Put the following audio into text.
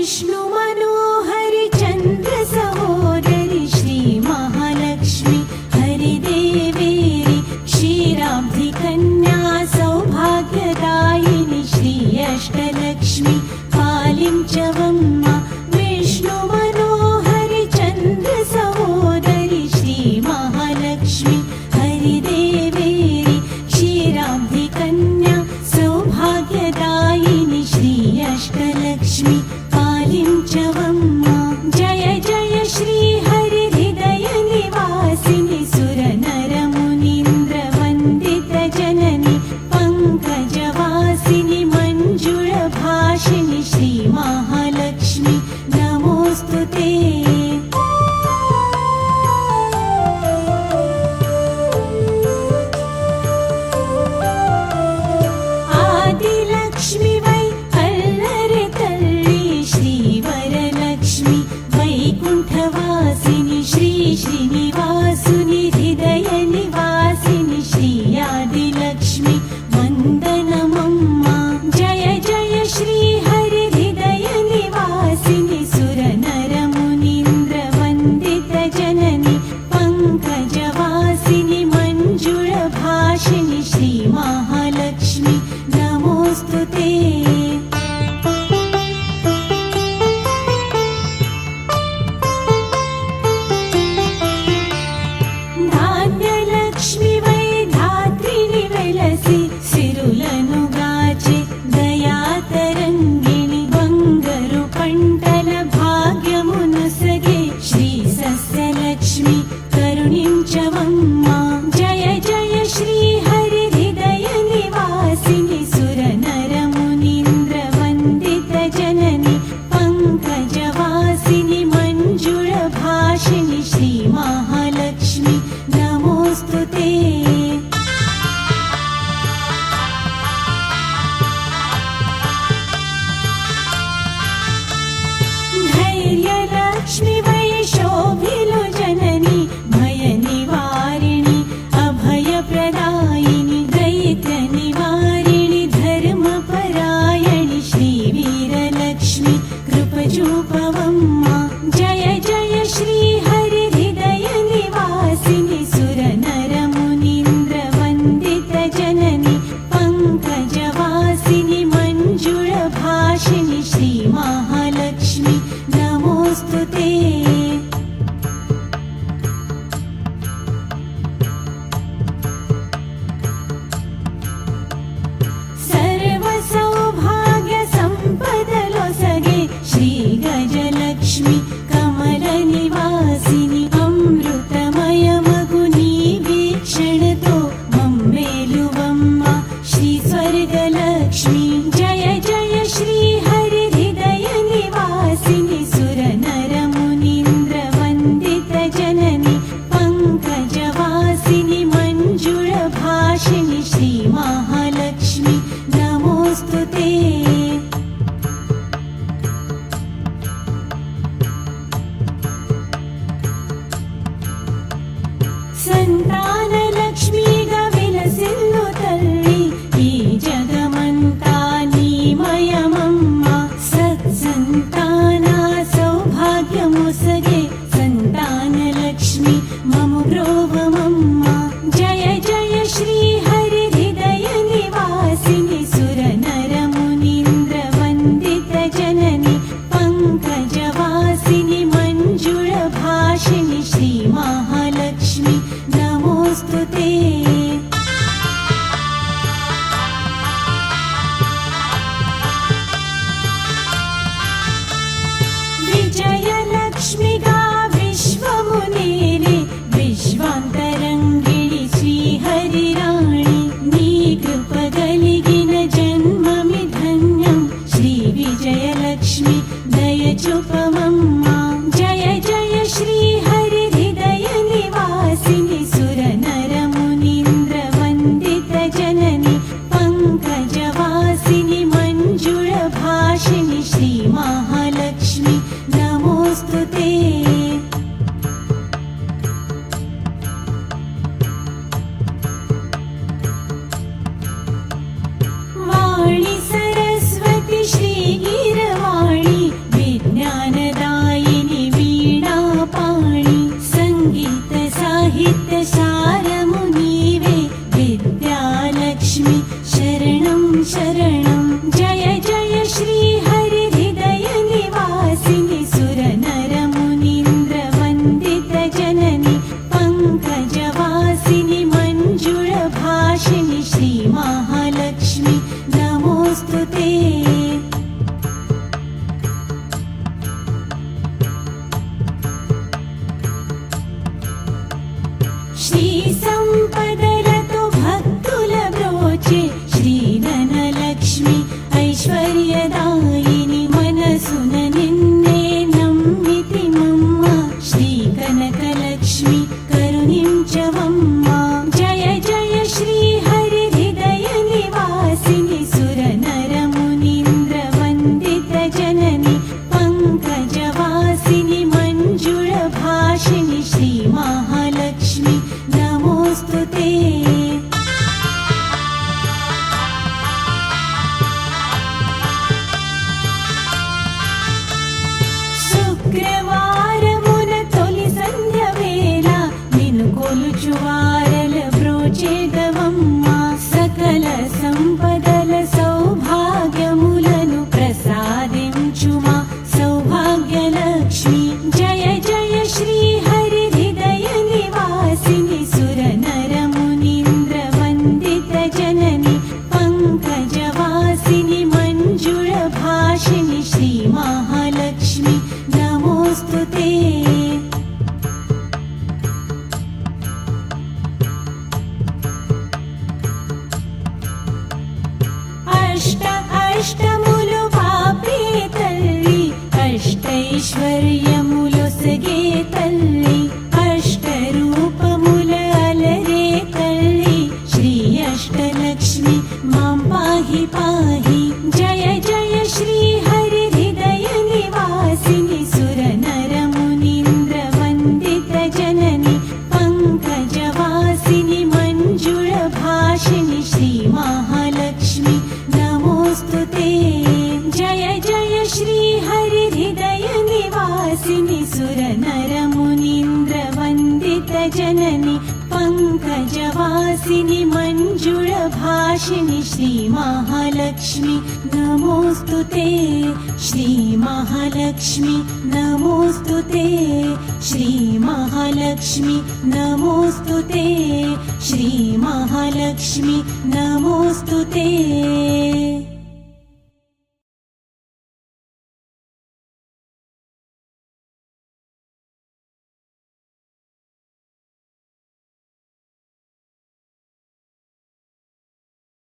विष्णु मनोहरि चंद्र सहोदरि श्री महालक्ष्मी हरिदेवेरि क्षीराब्धि कन्या सौभाग्यदायिनि श्री अष्टलक्ष्मी पालिंचवम्मा विष्णु मनोहरि चंद्र सहोदरि श्री महालक्ष्मी हरिदेवेरि क्षीराब्धि कन्या सौभाग्यदायिनि श्री अष्टलक्ष्मी पालिंचवम्मा जय जय श्री हरिहृदय निवासिनि सुरनरमुनीन्द्र वन्दित जननि पंकजवासिनि मंजुळ भाषिनि श्री महालक्ष्मी नमोस्तुते। आदिलक्ष्मी वै अल्लरि तल्लि श्रीवरलक्ष्मी वैकुण्ठवासिनि श्री श्रीनिवासिनि हृदय निवासिनि श्री आदिलक्ष्मी वन्दनमम्मा जय जय श्री हरिहृदय निवासिनि सुरनरमुनीन्द्र वन्दित जननि पंकजवासिनि मंजुळ भाषिनि श्री महालक्ष्मी नमोस्तुते। धान्यलक्ष्मी वै धात्रिनि वेलसि सिरुलनु गाचे दयातरङ्गिणि बंगरु पंटल भाग्यमुनसगे श्री सस्यलक्ष्मी करुणिंचवम्मा जय जय श्री हरिहृदय निवासिनि सुरनरमुनीन्द्र वन्दित जननि पंकजवासिनि मंजुळ भाषिनि श्री महालक्ष्मी नमोस्तुते। धैर्यलक्ष्मी वै शोभिलु जननि भयनिवारिणि अभयप्रदायिनि दैत्यनिवारिणि धर्मपरायणि श्रीवीरलक्ष्मी कृपचूपवम्मा जय जय श्री हरिहृदय निवासिनि सुरनरमुनीन्द्र वन्दित जननि पंकजवासिनि मंजुळ भाषिनि श्री महालक्ष्मी नमोस्तुते। सर्वसौभाग्यसम्पदलोसगे श्री गजलक्ष्मी कमलनिवासिनि अमृतमयमगुनी वीक्षणतो मम्मेलुवम्मा श्री स्वर्गलक्ष्मी जय जय श्री हरिहृदय निवासिनि सुरनरमुनीन्द्र वन्दित जननि पंकजवासिनि मंजुळ भाषिनि श्री महालक्ष्मी नमोस्तुते। संतानलक्ष्मी गविलसिल्लु तल्लि ई जगमंता नीमयमम्मा सत्संतान सौभाग्यमुसगे संतानलक्ष्मी मम ब्रोवमम्मा जय जय श्री हरिहृदय निवासिनि सुरनरमुनीन्द्र वन्दित जननि पंकजवासिनि मंजुळ भाषिनि श्री महालक्ष्मी नमोस्तुते। विजयलक्ष्मी गा विश्वमुनेरे विश्वान्तरङ्गिणि श्रीहरिराणि नी कृपगलिगिन जन्ममि धन्यं श्री विजयलक्ष्मी दयचूपवम्मा जय जय श्री हरिहृदय निवासिनि सुरनरमुनीन्द्र సంపదలతో భక్తుల బ్రోచే శ్రీ ధనలక్ష్మి ఐశ్వర్యదాయిని మనసున నిన్నే నమ్మితిమమ్మ శ్రీ కనకలక్ష్మి కరుణించవమ్మా జయ జయ శ్రీ హరి హృదయ నివాసిని సుర నర మునీంద్ర వందిత జనని పంకజవాసిని మంజుళ భాషిని శ్రీ మహాలక్ష్మి నమోస్తుతే శుక్రవారమున తొలి సంధ్య వేళ నిన్ను కొలుచువారల బ్రోచేదవమ్మా సకల సంపదల సౌభాగ్యములను ప్రసాదించుమా సౌభాగ్యలక్ష్మి జయ జయ శ్రీ హరి హృదయ నివాసిని సుర నర మునీంద్ర వందిత జనని పంకజవాసిని మంజుళ భాషిని శ్రీ మహాలక్ష్మి నమోస్తుతే అష్టములు పాపే తల్లి అష్టైశ్వర్యములొసగే తల్లి అష్టరూపముల అలరే తల్లి శ్రీ అష్టలక్ష్మి మాం పాహి పాహి జయ జయ శ్రీ హరి హృదయ నివాసిని సుర నర మునీంద్ర వందిత జనని పంకజవాసిని మంజుళ భాషిని శ్రీ మహాలక్ష్మి నమోస్తుతే జయ జయ శ్రీ హరి హృదయ నివాసిని సుర నర మునీంద్ర వందిత జనని పంకజవాసిని మంజుళ భాషిని శ్రీ మహాలక్ష్మి నమోస్తుతే శ్రీ మహాలక్ష్మి నమోస్తుతే శ్రీ మహాలక్ష్మి నమోస్తుతే శ్రీ మహాలక్ష్మి నమోస్తుతే